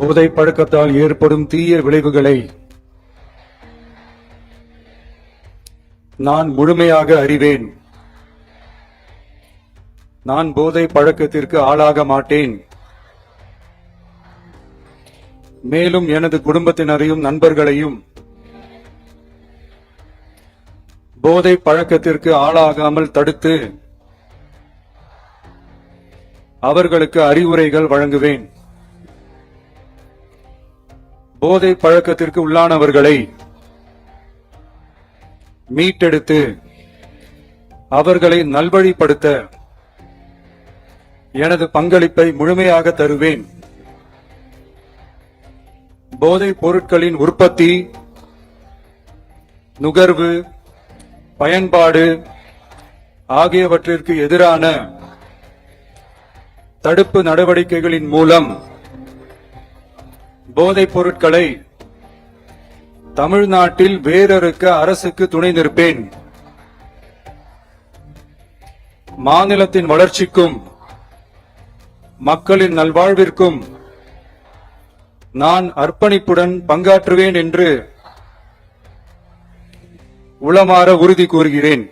போதை பழக்கத்தால் ஏற்படும் தீய விளைவுகளை நான் முழுமையாக அறிவேன். நான் போதை பழக்கத்திற்கு ஆளாக மாட்டேன். மேலும் எனது குடும்பத்தினரையும் நண்பர்களையும் போதை பழக்கத்திற்கு ஆளாகாமல் தடுத்து அவர்களுக்கு அறிவுரைகள் வழங்குவேன். போதை பழக்கத்திற்கு உள்ளானவர்களை மீட்டெடுத்து அவர்களை நல்வழிப்படுத்த எனது பங்களிப்பை முழுமையாக தருவேன். போதைப் பொருட்களின் உற்பத்தி, நுகர்வு, பயன்பாடு ஆகியவற்றிற்கு எதிரான தடுப்பு நடவடிக்கைகளின் மூலம் போதைப் பொருட்களை தமிழ்நாட்டில் வேரறுக்க அரசுக்கு துணை நிற்பேன். மாநிலத்தின் வளர்ச்சிக்கும் மக்களின் நல்வாழ்விற்கும் நான் அர்ப்பணிப்புடன் பங்காற்றுவேன் என்று உளமாற உறுதி கூறுகிறேன்.